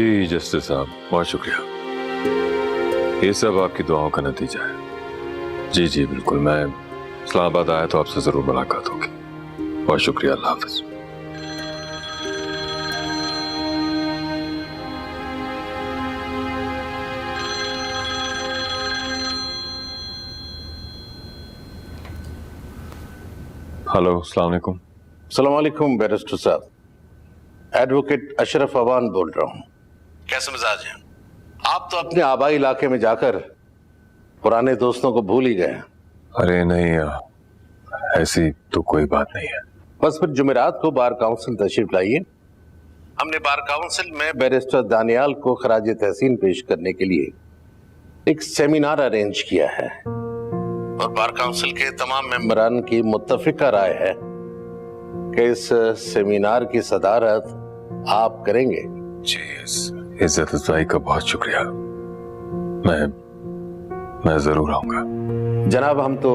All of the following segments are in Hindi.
जी जस्टिस साहब, बहुत शुक्रिया। ये सब आपकी दुआओं का नतीजा है। जी जी बिल्कुल, मैं इस्लामाबाद आया तो आपसे जरूर मुलाकात होगी। बहुत शुक्रिया, अल्लाह हाफिज। हेलो, अस्सलाम वालेकुम। अस्सलाम वालेकुम बैरिस्टर साहब, एडवोकेट अशरफ अवान बोल रहा हूँ। कैसे मिजाज हैं? आप तो अपने आबाई इलाके में जाकर पुराने दोस्तों को भूल ही गए। अरे नहीं, ऐसी तो कोई बात नहीं है। बस फिर जुमेरात को बार काउंसिल तशरीफ लाइए। हमने बार काउंसिल में बैरिस्टर दानियाल को खराज तहसीन पेश करने के लिए एक सेमिनार अरेंज किया है और बार काउंसिल के तमाम मेंबरान की मुत्तफिका राय है कि इस सेमिनार की सदारत आप करेंगे। जी, इस इज्जत अफजाई का बहुत शुक्रिया। मैं जरूर आऊंगा। जनाब, हम तो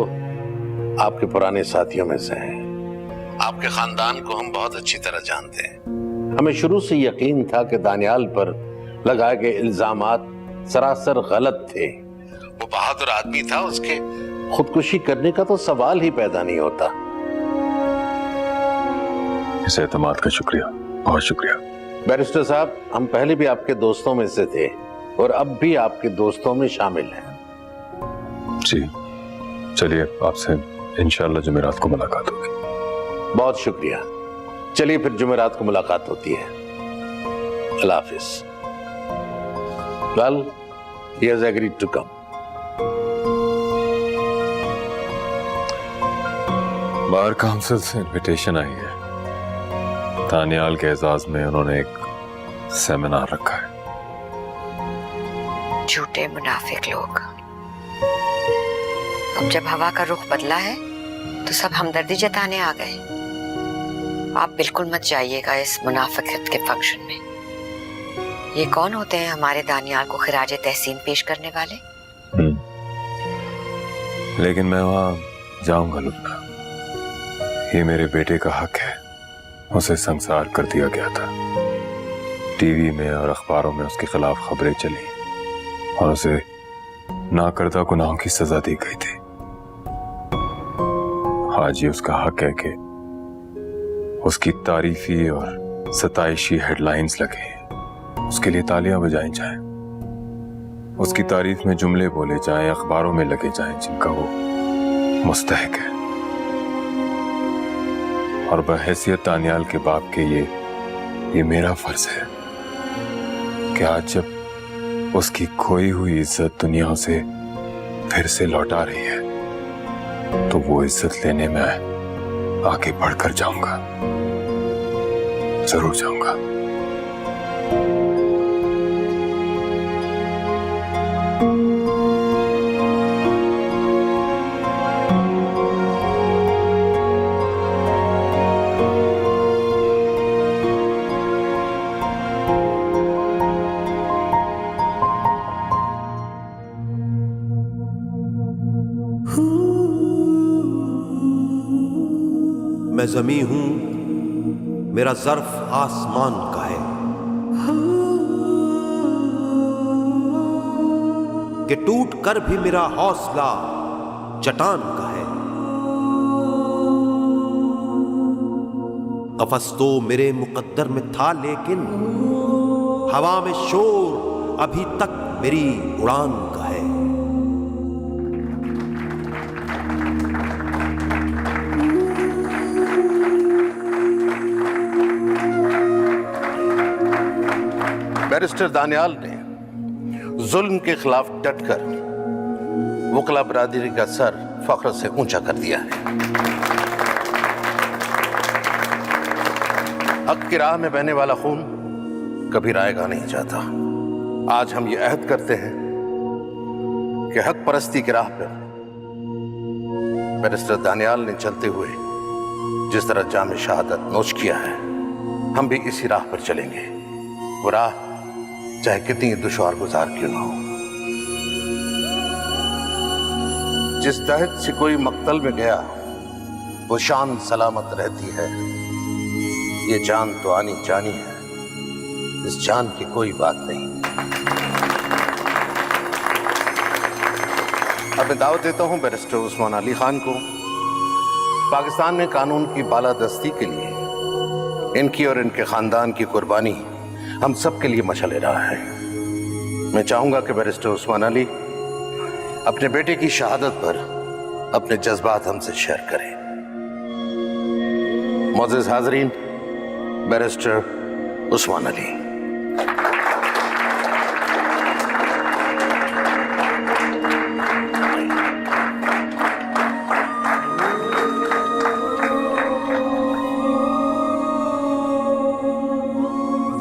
आपके पुराने साथियों में से हैं। आपके खानदान को हम बहुत अच्छी तरह जानते हैं। हमें शुरू से यकीन था कि दानियाल पर लगाए गए इल्जामात सरासर गलत थे। वो बहादुर आदमी था, उसके खुदकुशी करने का तो सवाल ही पैदा नहीं होता। इस एतमाद का शुक्रिया, बहुत शुक्रिया। बैरिस्टर साहब, हम पहले भी आपके दोस्तों में से थे और अब भी आपके दोस्तों में शामिल हैं। जी चलिए, आपसे इंशाअल्लाह जुमेरात को मुलाकात होगी। बहुत शुक्रिया। चलिए फिर जुमेरात को मुलाकात होती है। अल्लाह हाफिज। Well, he has agreed to come. Bar council से इनविटेशन आई है। दानियाल के एजाज में उन्होंने एक सेमिनार रखा है। झूठे मुनाफिक लोग। अब जब हवा का रुख बदला है तो सब हमदर्दी जताने आ गए। आप बिल्कुल मत जाइएगा इस मुनाफिकत के फंक्शन में। ये कौन होते हैं हमारे दानियाल को खिराज तहसीन पेश करने वाले? लेकिन मैं वहां जाऊंगा लुत्फा। ये मेरे बेटे का हक है। उसे संसार कर दिया गया था। टीवी में और अखबारों में उसके खिलाफ खबरें चली और उसे नाकर्दा गुनाहों की सजा दी गई थी। आज ये उसका हक है कि उसकी तारीफी और सताइशी हेडलाइंस लगे, उसके लिए तालियां बजाई जाएं, उसकी तारीफ में जुमले बोले जाएं, अखबारों में लगे जाएं जिनका वो मुस्तहक है। और बहैसियत दानियाल के बाप के ये मेरा फर्ज है कि आज जब उसकी खोई हुई इज्जत दुनिया उसे फिर से लौटा रही है तो वो इज्जत लेने में आगे बढ़कर जाऊंगा, जरूर जाऊंगा। मैं ज़मीं हूं, मेरा ज़र्फ आसमान का है कि टूट कर भी मेरा हौसला चट्टान का है। कफस तो मेरे मुकद्दर में था लेकिन हवा में शोर अभी तक मेरी उड़ान का है। बैरिस्टर दानियाल ने जुल्म के खिलाफ डटकर वकला बरादरी का सर फख्र से ऊंचा कर दिया है। हक की राह में बहने वाला खून कभी रायगा नहीं जाता। आज हम ये अहद करते हैं कि हक परस्ती की राह पर बैरिस्टर दानियाल ने चलते हुए जिस तरह जाम शहादत नोश किया है, हम भी इसी राह पर चलेंगे। वो राह चाहे कितनी दुश्वार गुजार क्यों ना हो। जिस दहद से कोई मक्तल में गया वो शान सलामत रहती है। ये जान तो आनी जानी है, इस जान की कोई बात नहीं। अब मैं दावत देता हूं बैरिस्टर उस्मान अली खान को। पाकिस्तान में कानून की बालादस्ती के लिए इनकी और इनके खानदान की कुर्बानी हम सब के लिए मशाल रहा है। मैं चाहूंगा कि बैरिस्टर उस्मान अली अपने बेटे की शहादत पर अपने जज्बात हमसे शेयर करें। मोअज़्ज़िज़ हाज़रीन, बैरिस्टर उस्मान अली।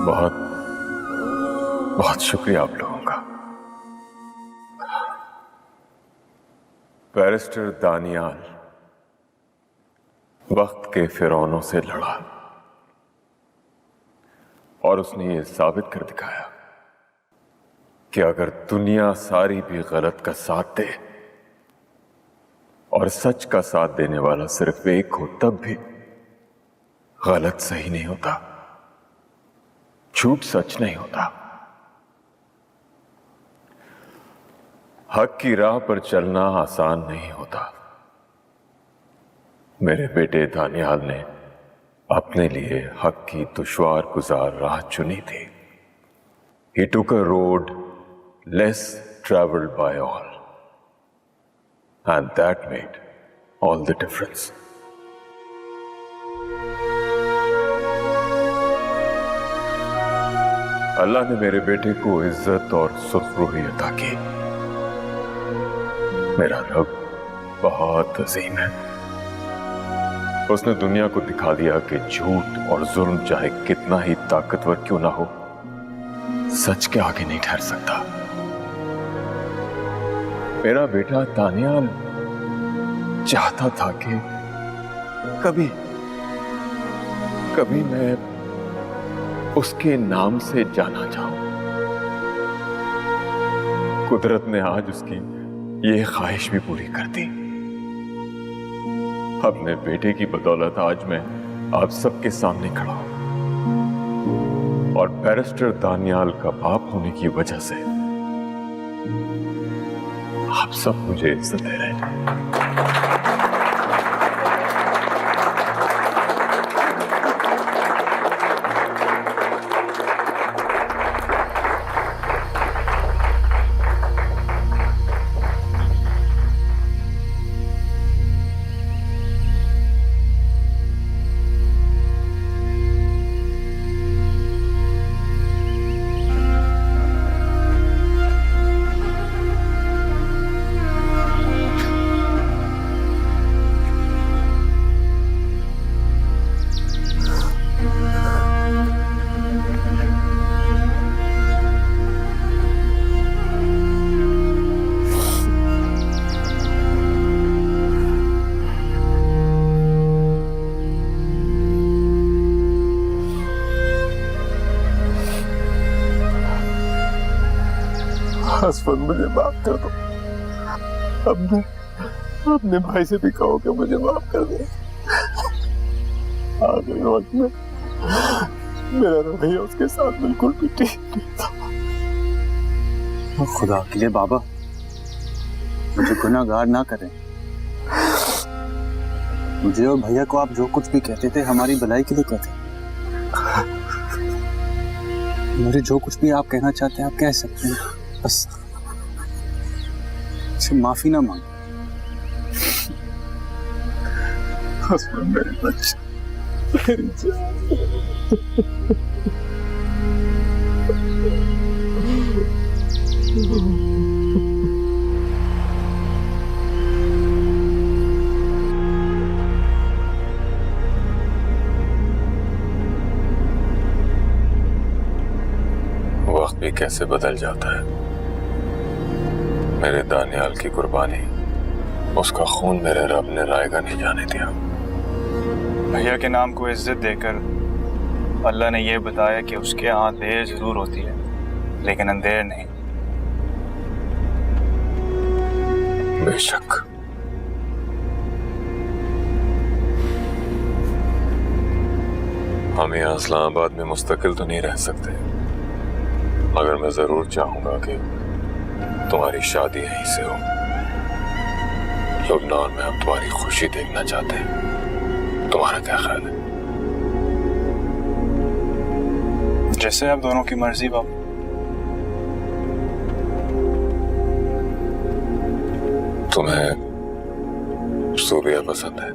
बहुत बहुत शुक्रिया आप लोगों का। बैरिस्टर दानियाल वक्त के फिरौनों से लड़ा और उसने ये साबित कर दिखाया कि अगर दुनिया सारी भी गलत का साथ दे और सच का साथ देने वाला सिर्फ एक हो, तब भी गलत सही नहीं होता, झूठ सच नहीं होता। हक की राह पर चलना आसान नहीं होता। मेरे बेटे दानियाल ने अपने लिए हक की दुश्वार गुजार राह चुनी थी। He took a road less traveled by all, and that made all the difference. अल्लाह ने मेरे बेटे को इज्जत और सुखरूही अता की। मेरा रब बहुत अजीम है। उसने दुनिया को दिखा दिया कि झूठ और जुल्म चाहे कितना ही ताकतवर क्यों ना हो, सच के आगे नहीं ठहर सकता। मेरा बेटा दानियाल चाहता था कि कभी कभी मैं उसके नाम से जाना जाऊं। कुदरत ने आज उसकी ये ख्वाहिश भी पूरी कर दी। अपने बेटे की बदौलत आज मैं आप सबके सामने खड़ा हूं और बैरिस्टर दानियाल का बाप होने की वजह से आप सब मुझे इज्जत दे रहे हैं। हसफन, मुझे माफ कर दो। अपने भाई से भी कहो कि मुझे माफ कर दे। आखिरी वक्त में मेरा रवैया उसके साथ बिल्कुल भी ठीक नहीं था। खुदा के लिए बाबा, मुझे गुनाहगार ना करें। मुझे और भैया को आप जो कुछ भी कहते थे हमारी भलाई के लिए कहते। मुझे जो कुछ भी आप कहना चाहते हैं आप कह सकते हैं, बस से माफी ना मांग। मेरे बच्चे, मेरी वक्त भी कैसे बदल जाता है। मेरे दानियाल की कुर्बानी, उसका खून मेरे रब ने रायगा नहीं जाने दिया। भैया के नाम को इज्जत देकर अल्लाह ने यह बताया कि उसके यहाँ देर जरूर होती है लेकिन अंधेर नहीं। बेशक हम यहाँ इस्लामाबाद में मुस्तकिल तो नहीं रह सकते, मगर मैं जरूर चाहूंगा कि तुम्हारी शादी यहीं से हो। लुबनान में हम तुम्हारी खुशी देखना चाहते हैं। तुम्हारा क्या ख्याल है? जैसे आप दोनों की मर्जी बाबा। तुम्हें सूबिया पसंद है?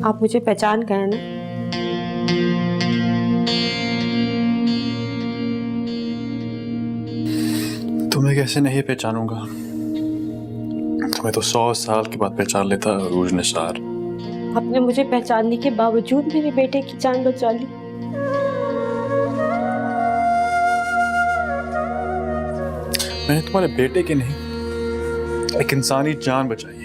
आप मुझे पहचान गए ना? तुम्हें कैसे नहीं पहचानूंगा? तुम्हें तो 100 साल के बाद पहचान लेता अरूज निसार। आपने मुझे पहचानने के बावजूद मेरे बेटे की जान बचा ली। मैंने तुम्हारे बेटे की नहीं, एक इंसानी जान बचाई है।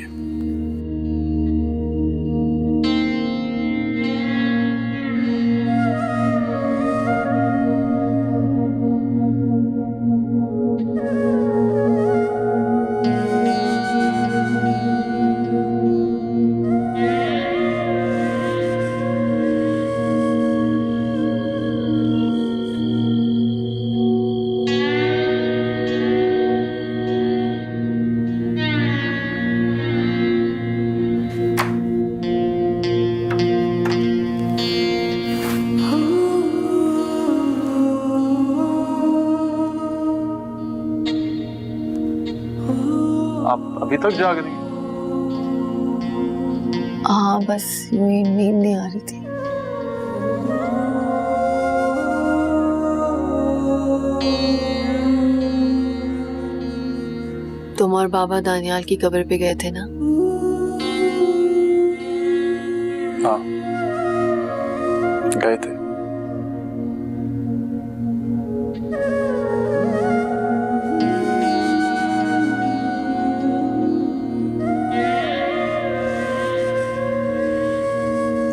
आप अभी तक जाग रही हैं? हाँ, बस यूं ही नींद नहीं आ रही थी। तुम और बाबा दानियाल की कब्र पे गए थे ना? हाँ, गए थे।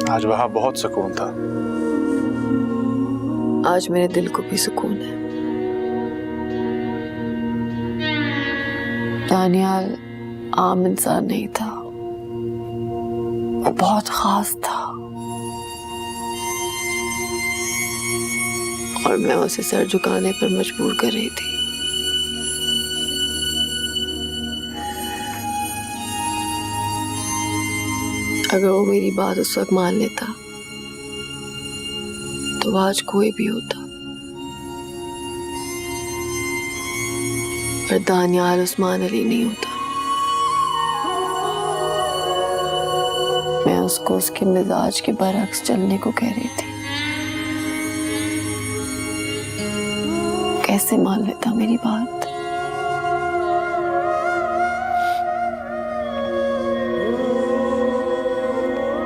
आज वहां बहुत सुकून था। आज मेरे दिल को भी सुकून है। दानियाल आम इंसान नहीं था, वो बहुत खास था और मैं उसे सर झुकाने पर मजबूर कर रही थी। अगर वो मेरी बात उस वक्त मान लेता तो आज कोई भी होता, पर दानियाल उस्मान अली नहीं होता। मैं उसको उसके मिजाज के बरक्स चलने को कह रही थी। कैसे मान लेता मेरी बात?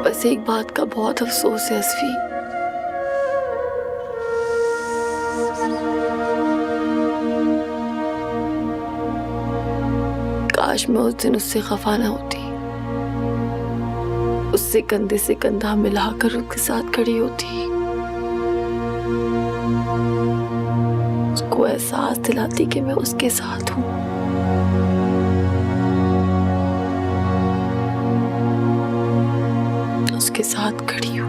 बस एक बात का बहुत अफसोस है असफी, काश मैं उस दिन उससे खफा ना होती, उससे कंधे से कंधा मिलाकर उसके साथ खड़ी होती, उसको एहसास दिलाती कि मैं उसके साथ हूँ। उसके साथ खड़ी हूँ।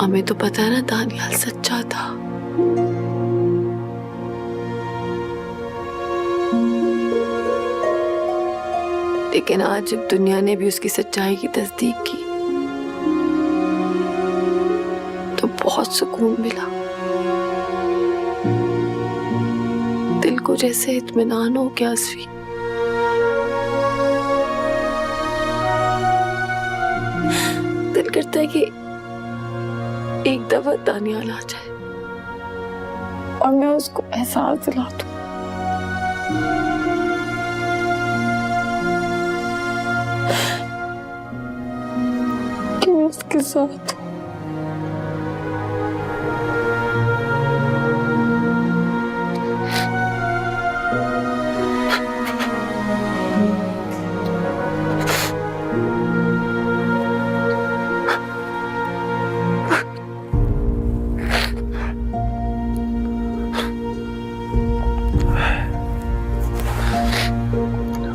हमें तो पता है ना दानियाल सच्चा था। लेकिन आज जब दुनिया ने भी उसकी सच्चाई की तस्दीक की तो बहुत सुकून मिला। दिल को जैसे इत्मीनान हो गया असफी। दिल करता है कि एक दफा दानियाल आ जाए और मैं उसको एहसास दिला दूं कि मैं उसके साथ हूं।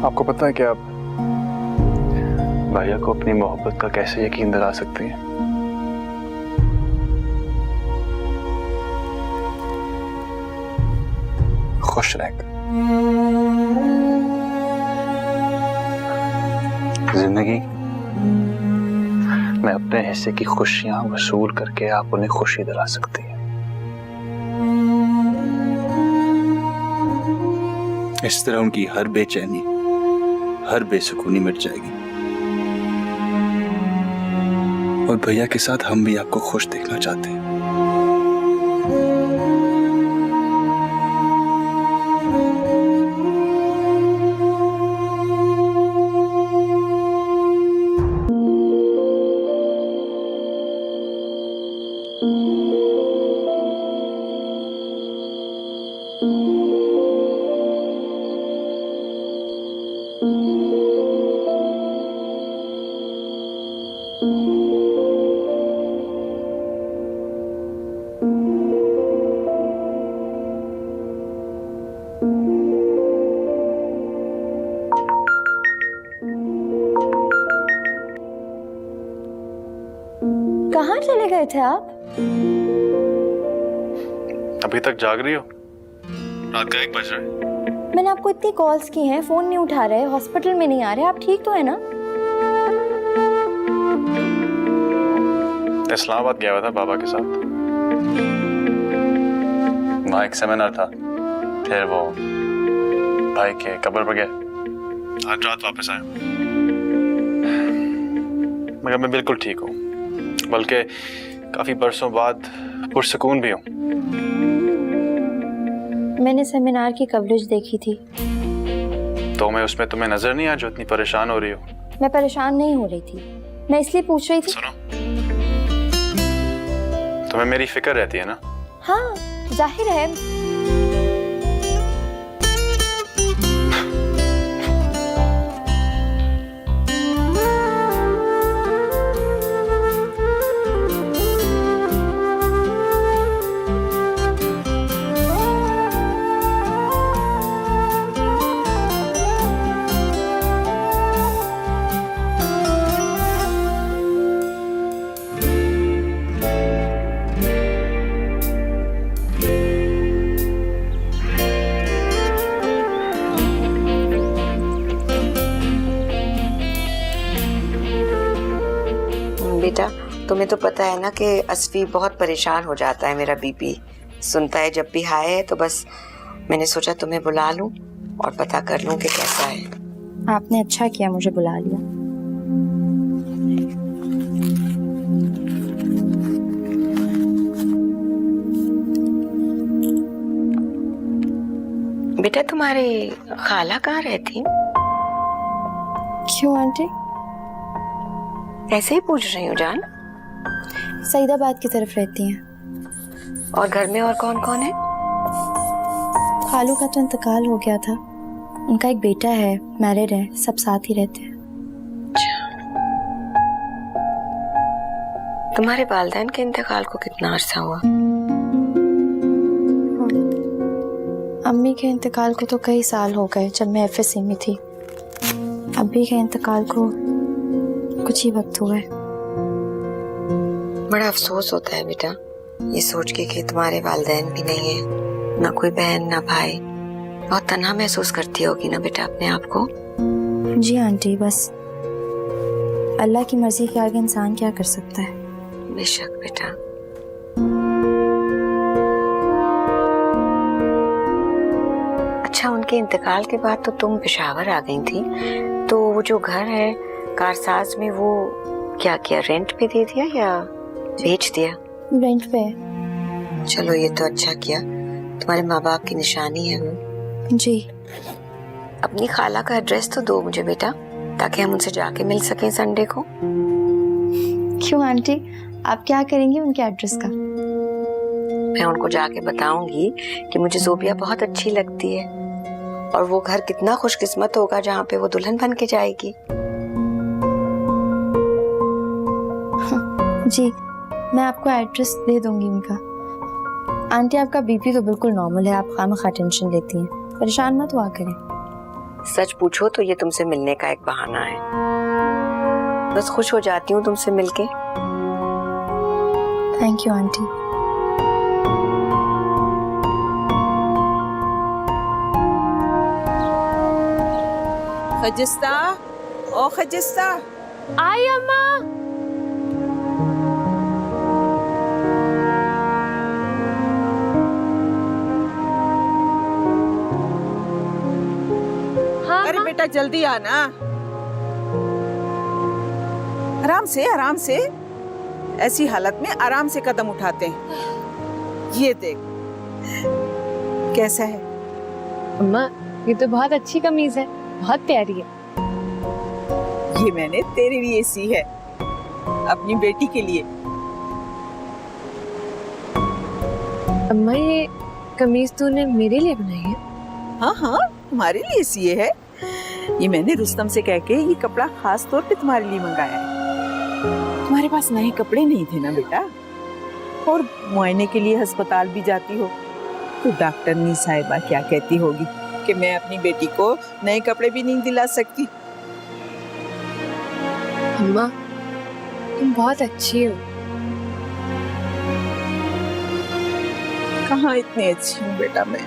आपको पता है कि आप भैया को अपनी मोहब्बत का कैसे यकीन दिला सकती हैं? खुश रहकर जिंदगी में अपने हिस्से की खुशियां वसूल करके आप उन्हें खुशी दिला सकती हैं। इस तरह उनकी हर बेचैनी, हर बेसुकूनी मिट जाएगी। और भैया के साथ हम भी आपको खुश देखना चाहते हैं। कहाँ चले गए थे आप? अभी तक जाग रही हो? रात का 1 बज रहा है। मैंने आपको इतनी कॉल्स की हैं, फोन नहीं उठा रहे, हॉस्पिटल में नहीं आ रहे, आप ठीक तो है ना? इस्लामाबाद गया हुआ था बाबा के साथ। वहाँ एक सेमिनार था, फिर वो भाई के कब्र पर गया। आज रात वापस आया। मगर मैं बिल्कुल ठीक हूँ, बल्कि काफी बरसों बाद पुरसुकून भी हूँ। मैंने सेमिनार की कवरेज देखी थी। तो मैं उसमें तुम्हें नजर नहीं आया जो इतनी परेशान हो रही हो? मैं परेशान नहीं हो रही थी, मैं इसलिए पूछ रही थी। सुनो, तुम्हें मेरी फिक्र रहती है ना? हाँ, जाहिर है। बेटा, तुम्हें तो पता है ना कि असफी बहुत परेशान हो जाता है। मेरा बीपी सुनता है जब भी हाय है, तो बस मैंने सोचा तुम्हें बुला लूं और पता कर लूं कि कैसा है। आपने अच्छा किया मुझे बुला लिया। बेटा, तुम्हारी खाला कहाँ रहती? क्यों आंटी? ऐसे ही पूछ रही हूँ जान। सईदाबाद की तरफ रहती हैं। और घर में और कौन कौन है? खालू का तो इंतकाल हो गया था, उनका एक बेटा है, मैरिड है, सब साथ ही रहते हैं। तुम्हारे वालिदैन के इंतकाल को कितना अरसा हुआ? अम्मी के इंतकाल को तो कई साल हो गए, जब मैं एफएससी में थी। अब्बी के इंतकाल को कुछ ही वक्त हुआ है। बड़ा अफसोस होता है बेटा, ये सोच के कि तुम्हारे वालिदैन भी नहीं है, ना कोई बहन ना भाई। बहुत तन्हा महसूस करती होगी ना बेटा अपने आप को? जी आंटी, बस अल्लाह की मर्जी के आगे इंसान क्या कर सकता है। बेशक बेटा। अच्छा, उनके इंतकाल के बाद तो तुम पेशावर आ गई थी, तो वो जो घर है कारसाज में, वो क्या किया? रेंट पे दे दिया या बेच दिया? रेंट पे। चलो ये तो अच्छा किया, तुम्हारे माँ बाप की निशानी है वो। जी। अपनी खाला का एड्रेस तो दो मुझे बेटा, ताकि हम उनसे जाके मिल सकें संडे को। क्यों आंटी, आप क्या करेंगी उनके एड्रेस का? मैं उनको जाके बताऊंगी कि मुझे ज़ोबिया बहुत अच्छी लगती है और वो घर कितना खुशकिस्मत होगा जहाँ पे वो दुल्हन बन के जाएगी। जी, मैं आपको एड्रेस दे दूंगी उनका। आंटी, आपका बीपी तो बिल्कुल नॉर्मल है, आप खामखा टेंशन लेती हैं, परेशान मत हुआ करें। सच पूछो तो ये तुमसे मिलने का एक बहाना है। बस खुश हो जाती हूँ तुमसे मिलके। Thank you aunty. खजिस्ता, ओ खजिस्ता। आई अम्मा। हाँ, अरे बेटा जल्दी आना। आराम से आराम से, ऐसी हालत में आराम से कदम उठाते हैं। ये देख कैसा है। अम्मा ये तो बहुत अच्छी कमीज है, बहुत प्यारी है। ये मैंने तेरे लिए सी है, अपनी बेटी के लिए। अम्मा ये कमीज तूने मेरे लिए बनाई है? हाँ हाँ, तुम्हारे लिए सिए है। ये मैंने रुस्तम से कह के ये कपड़ा खास तौर पे तुम्हारे लिए मंगाया है। तुम्हारे पास नए कपड़े नहीं थे ना बेटा, और मुआयने के लिए अस्पताल भी जाती हो तो डॉक्टरनी साहिबा क्या कहती होगी कि मैं अपनी बेटी को नए कपड़े भी नहीं दिला सकती। अम्मा तुम बहुत अच्छी हो। कहाँ इतनी अच्छी हूँ बेटा मैं,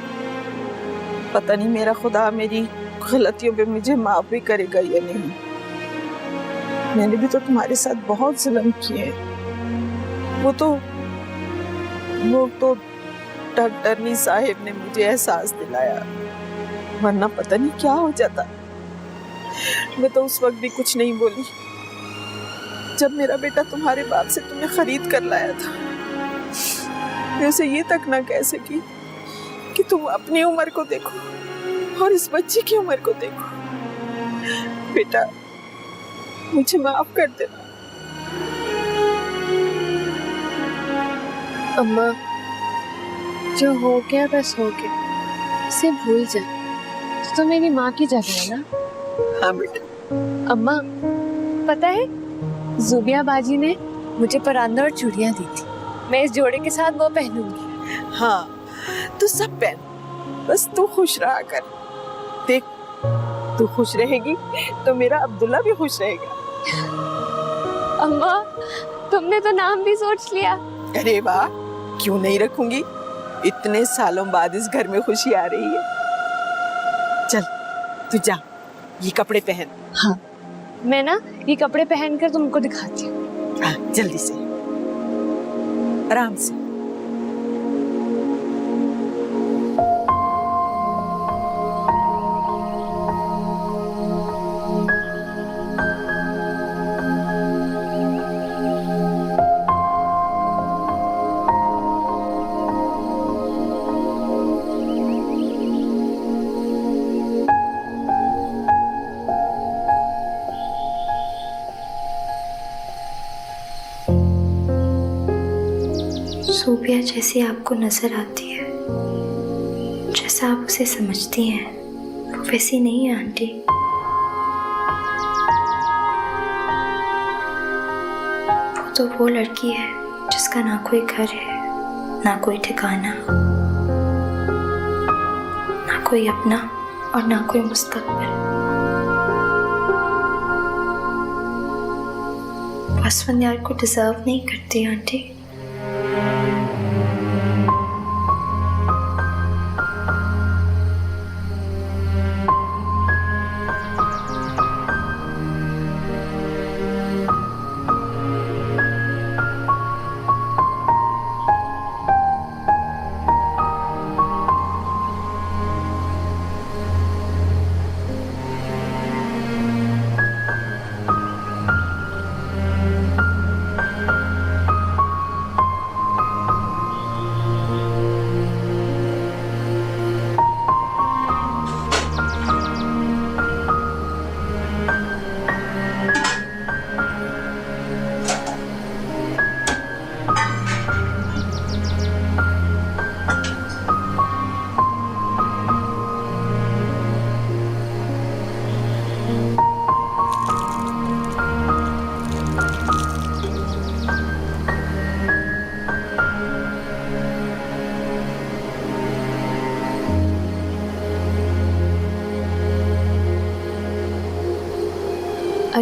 पता नहीं मेरा खुदा मेरी गलतियों पे मुझे माफ भी करेगा या नहीं। मैंने भी तो तुम्हारे साथ बहुत जुल्म किए हैं। वो तो डॉक्टरनी साहिब ने मुझे एहसास दिलाया, वरना पता नहीं क्या हो जाता। मैं तो उस वक्त भी कुछ नहीं बोली जब मेरा बेटा तुम्हारे बाप से तुम्हें खरीद कर लाया था। मैं उसे ये तक ना कह सकी कि तुम अपनी उम्र को देखो और इस बच्चे की उम्र को देखो। बेटा मुझे माफ कर देना। अम्मा जो हो गया बस हो गया, इसे भूल जा। तो मेरी माँ की जगह है ना। हाँ बेटा। अम्मा पता है जुबिया बाजी ने मुझे परांदा और चूड़ियाँ दी थी, मैं इस जोड़े के साथ वो पहनूंगी। हाँ तू सब पहन, बस तू खुश रहा कर। देख तू खुश रहेगी तो मेरा अब्दुल्ला भी खुश रहेगा। अम्मा तुमने तो नाम भी सोच लिया। अरे वाह, क्यों नहीं रखूंगी, इतने सालों बाद इस घर में खुशी आ रही है। चल तू जा, ये कपड़े पहन। हाँ मैं ना ये कपड़े पहनकर तुमको दिखाती हूँ। हाँ जल्दी से, आराम से। सूबिया जैसी आपको नजर आती है, जैसा आप उसे समझती हैं, वो वैसी नहीं है आंटी। वो तो वो लड़की है जिसका ना कोई घर है, ना कोई ठिकाना, ना कोई अपना और ना कोई मुस्तकबिल। असफन्यार को डिजर्व नहीं करती आंटी।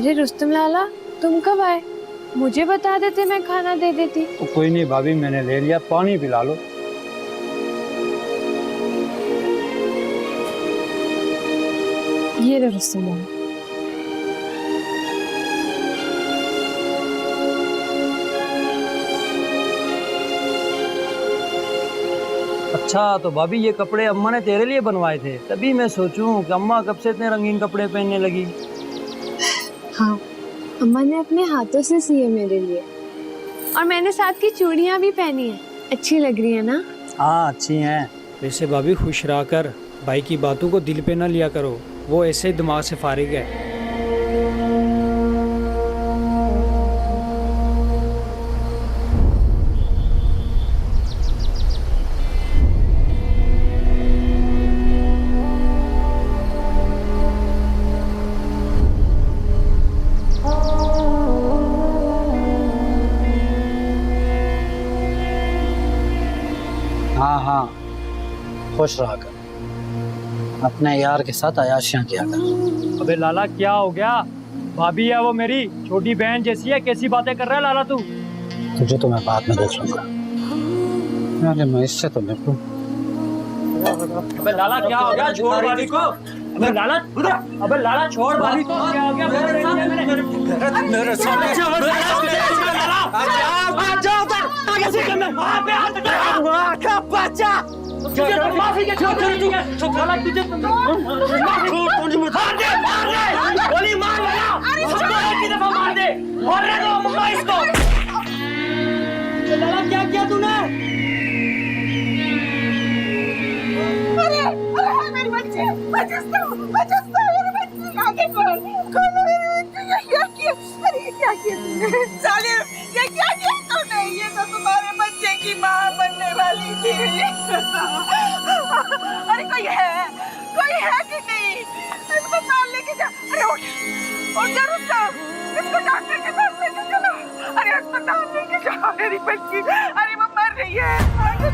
अरे रुस्तम लाला, तुम कब आए? मुझे बता देते, मैं खाना दे देती। कोई नहीं भाभी, मैंने ले लिया, पानी पिला लो। ये लो रुस्तम लाला। अच्छा तो भाभी ये कपड़े अम्मा ने तेरे लिए बनवाए थे, तभी मैं सोचूं कि अम्मा कब से इतने रंगीन कपड़े पहनने लगी। हाँ, अम्मा ने अपने हाथों से सिए मेरे लिए, और मैंने साथ की चूड़ियां भी पहनी है। अच्छी लग रही है ना? हाँ अच्छी हैं। वैसे भाभी खुश रहा कर, भाई की बातों को दिल पे ना लिया करो, वो ऐसे ही दिमाग से फारिग है। हाँ हाँ, खुश रहा कर, अपने यार के साथ अयाशियां किया कर। अबे लाला क्या हो गया? भाभी है वो मेरी छोटी बहन जैसी है, कैसी बातें कर रहा है लाला तू? तुझे तो मैं बाद में देखूंगा। अरे मैं इससे तो निपटूं। अबे लाला क्या हो गया? छोड़ भाभी को। अबे लाला, अबे लाला छोड़ भाभी को। क्या हो गया? मेरे सामने तुझे तो माफी के छोड़ दी है। साला तुझे गोली मार लगा, सबको एक ही दफा मार दे। मारने दो मम्मा इसको। लाला क्या किया तूने? अरे अरे मेरी बच्ची, बचस्ता मेरी बच्ची, आगे कौन मेरी बच्ची? ये क्या किया? अरे ये क्या किया तूने? सालिम, ये क्या किया तूने? ये तो तुम्हारे बच्चे की माँ बनने वाली थी। अरे कोई है कि नहीं? अस्पताल लेके जा। अरे उठ जा रुस्तम, इसको डॉक्टर के पास लेके चलो। अरे अस्पताल लेके जाओ मेरी बच्ची, अरे वो मर रही है। अरे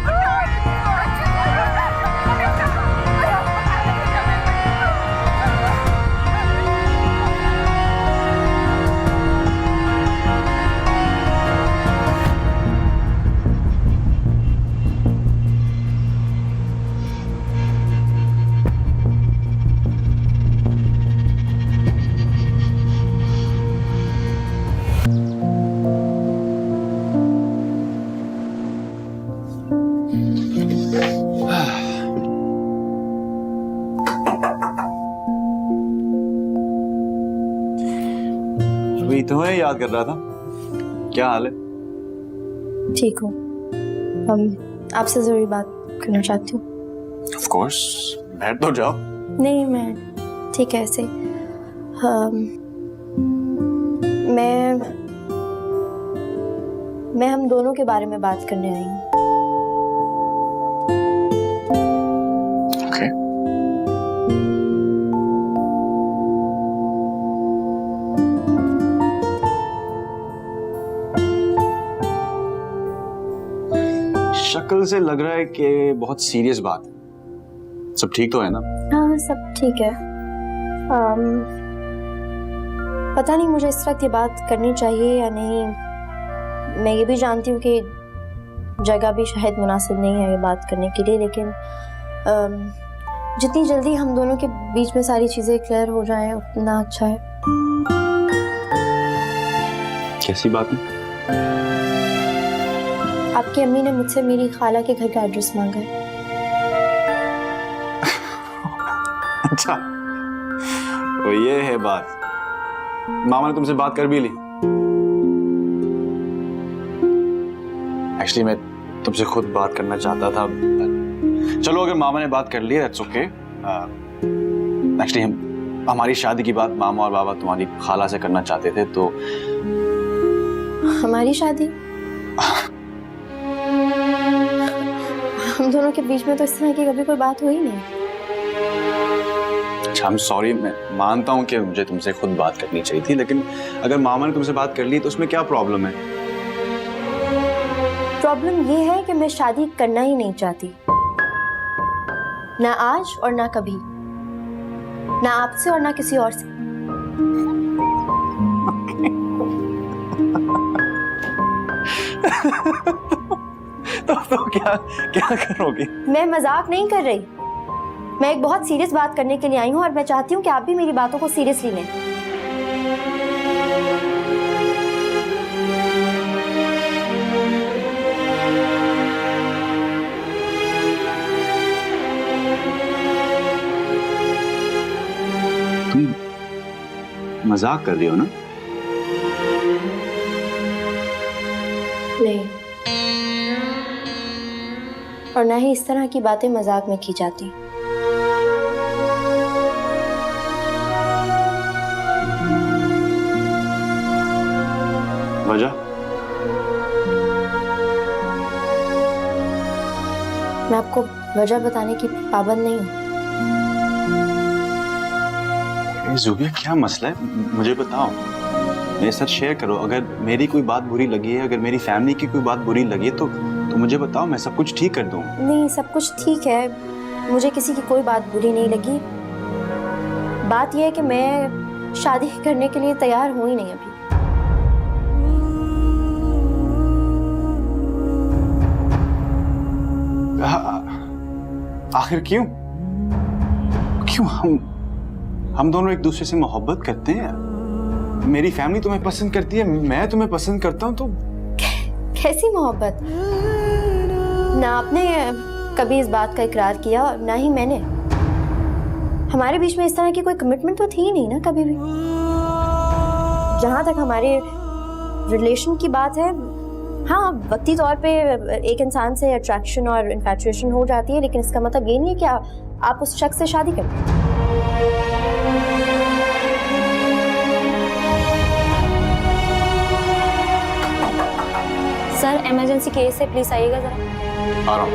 तुम्हें याद कर रहा था। क्या हाल है? ठीक हूँ। आपसे जरूरी बात करना चाहती हूँ। Of course, बैठ तो जाओ। नहीं मैं ठीक है ऐसे। मैं हम दोनों के बारे में बात करने आई हूँ। Okay. शक्ल से लग रहा है कि बहुत सीरियस बात है। सब ठीक तो है ना? हाँ सब ठीक है। पता नहीं मुझे इस वक्त ये बात करनी चाहिए या नहीं। मैं ये भी जानती हूँ कि जगह भी शायद मुनासिब नहीं है ये बात करने के लिए, लेकिन जितनी जल्दी हम दोनों के बीच में सारी चीजें क्लियर हो जाएं उतना अच्छा है। कैसी बात है? आपकी अम्मी ने मुझसे मेरी खाला के घर का एड्रेस मांगा है। अच्छा तो ये है बात। मामा ने तुमसे बात कर भी ली? एक्चुअली मैं तुमसे खुद बात करना चाहता था। चलो अगर मामा ने बात कर ली दैट्स ओके। एक्चुअली हमारी शादी की बात मामा और बाबा तुम्हारी खाला से करना चाहते थे। तो हमारी शादी? हम दोनों के बीच में तो इस तरह की कभी कोई बात हुई नहीं। अच्छा आई एम सॉरी, मैं मानता हूँ कि मुझे तुमसे खुद बात करनी चाहिए थी, लेकिन अगर मामा ने तुमसे बात कर ली तो उसमें क्या प्रॉब्लम है? प्रॉब्लम ये है कि मैं शादी करना ही नहीं चाहती, ना आज और ना कभी, ना आपसे और ना किसी और से। तो क्या क्या करोगी? मैं मजाक नहीं कर रही, मैं एक बहुत सीरियस बात करने के लिए आई हूँ और मैं चाहती हूँ कि आप भी मेरी बातों को सीरियसली लें। तुम मजाक कर रही हो ना? नहीं, और ना ही इस तरह की बातें मजाक में की जाती। वजह? मैं आपको वजह बताने की पाबंद नहीं हूँ। ज़ुबिया, क्या मसला है? मुझे बताओ, मेरे साथ शेयर करो। अगर मेरी कोई बात बुरी लगी है, अगर मेरी फैमिली की कोई बात बुरी लगी है तो मुझे बताओ, मैं सब कुछ ठीक कर दूँ। नहीं, सब कुछ ठीक है, मुझे किसी की कोई बात बुरी नहीं लगी। बात यह है कि मैं शादी करने के लिए तैयार हूँ ही नहीं अभी। आखिर क्यों? क्यों? हम दोनों एक दूसरे से मोहब्बत करते हैं। मेरी फैमिली तुम्हें पसंद करती है, मैं तुम्हें पसंद करता हूँ। तो कैसी मोहब्बत? ना आपने कभी इस बात का इकरार किया और ना ही मैंने। हमारे बीच में इस तरह की कोई कमिटमेंट तो थी ही नहीं ना कभी भी। जहां तक हमारे रिलेशन की बात है, हाँ, वक्ती तौर पे एक इंसान से अट्रैक्शन और इन्फैचुएशन हो जाती है, लेकिन इसका मतलब ये नहीं है कि आप उस शख्स से शादी करते हैं। सर, इमरजेंसी केस है, प्लीज आइएगा जरा। आ रहा हूँ।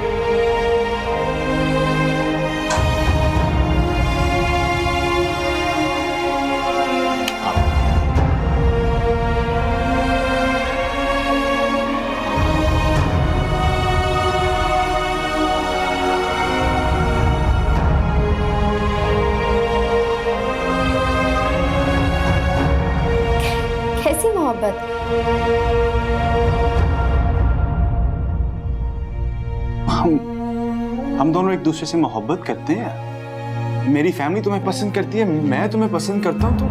कैसी मोहब्बत? हम दोनों एक दूसरे से मोहब्बत करते हैं। मेरी फैमिली तुम्हें पसंद करती है, मैं तुम्हें पसंद करता हूँ। तो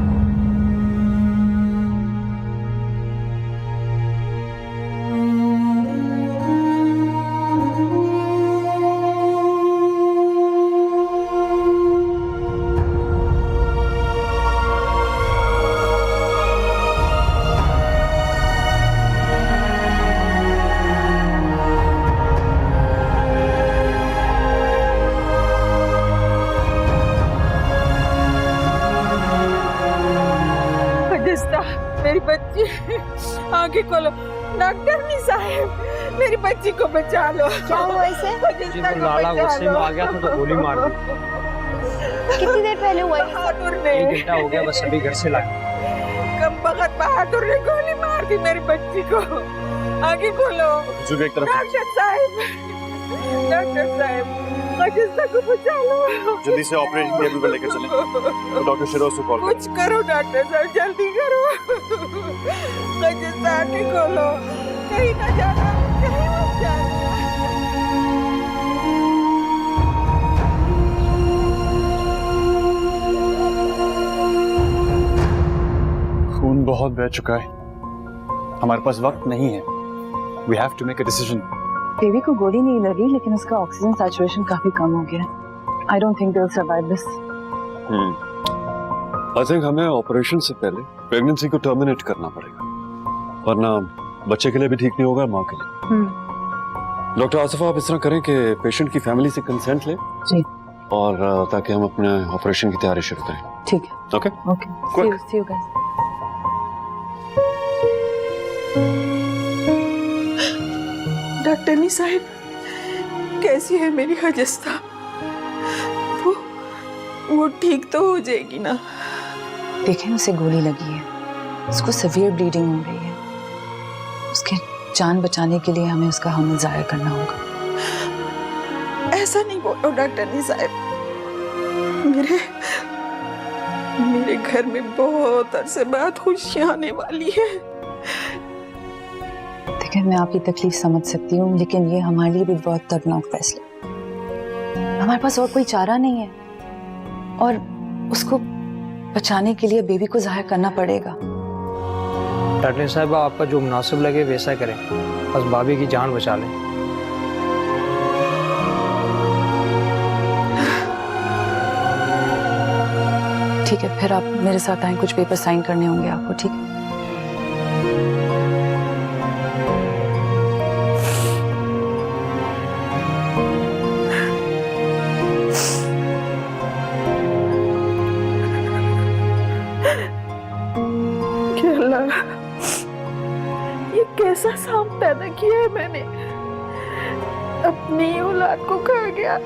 मेरी बच्ची, आगे खोलो। डॉक्टर नी साहब, मेरी बच्ची को बचा लो। क्या हुआ इसे? जी, तो लाला गुस्से में आ गया था तो गोली मार दी। कितनी देर पहले हुआ? बहादुर ने, 1 घंटा हो गया, बस अभी घर से लाया। कम बखत बहादुर ने गोली मार दी मेरी बच्ची को। आगे खोलो। डॉक्टर साहब, डॉक्टर साहब, मजिस्ता को बचा लो। जल्दी से ऑपरेशन टेबल पर लेकर चलें। तो डॉक्टर शिरोज को कॉल कुछ करो डॉक्टर साहब, जल्दी करो। मजिस्ता आगे खोलो, कहीं ना जाना, कहीं मत जाना। खून बहुत बह चुका है, हमारे पास वक्त नहीं है। We have to make a decision. Baby को गोली नहीं लगी, लेकिन उसका ऑक्सीजन सैचुरेशन काफी कम हो गया। I don't think they'll survive this. I think हमें ऑपरेशन से पहले प्रेगनेंसी को टर्मिनेट करना पड़ेगा, वरना बच्चे के लिए भी ठीक नहीं होगा, माँ के लिए। डॉक्टर आसिफा, आप इस तरह करें कि पेशेंट की फैमिली से कंसेंट लें जी, और ताकि हम अपने ऑपरेशन की तैयारी शुरू करें। ठीक है। Okay okay, see you guys. Doctor नी साहब, कैसी है मेरी हजस्ता? वो ठीक तो हो जाएगी ना? देखें, उसे गोली लगी है, उसको सीवियर ब्लीडिंग हो रही है। उसकी जान बचाने के लिए हमें उसका हमल जाया करना होगा। ऐसा नहीं बोलो डॉक्टर नी साहब, मेरे घर में बहुत अरसे बाद खुशियां आने वाली है। ठीक है, मैं आपकी तकलीफ समझ सकती हूँ, लेकिन ये हमारे लिए भी बहुत दर्दनाक फैसला। हमारे पास और कोई चारा नहीं है और उसको बचाने के लिए बेबी को जाहिर करना पड़ेगा। डॉक्टर साहब, आपका जो मुनासिब लगे वैसा करें, बस भाभी की जान बचा लें। ठीक है, फिर आप मेरे साथ आए, कुछ पेपर साइन करने होंगे आपको, ठीक है? ये कैसा सांप पैदा किया है मैंने, अपनी औलाद को खा गया।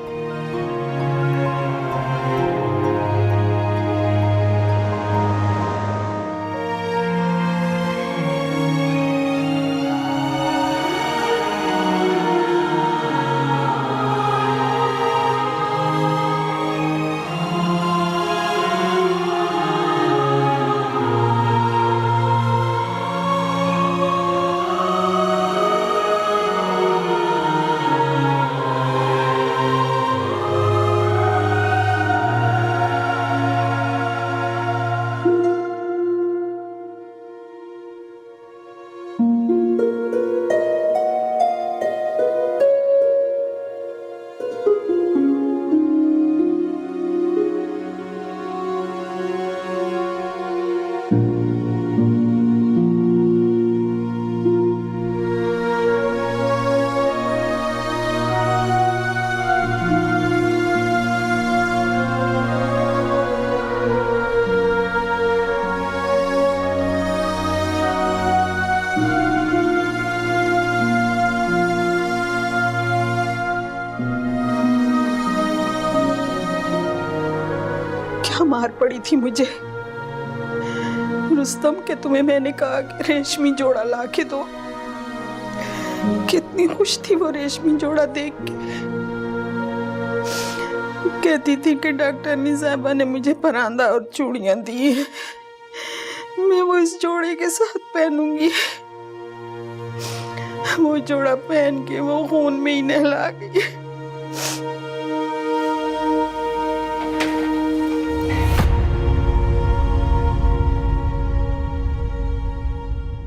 मार पड़ी थी मुझे रुस्तम के, तुम्हें मैंने कहा कि रेशमी जोड़ा ला के दो। कितनी खुश थी वो रेशमी जोड़ा देख के। कहती थी कि डॉक्टर साहबा ने मुझे परांदा और चूड़ियां दी है, मैं वो इस जोड़े के साथ पहनूंगी। वो जोड़ा पहन के वो खून में ही नहला गई।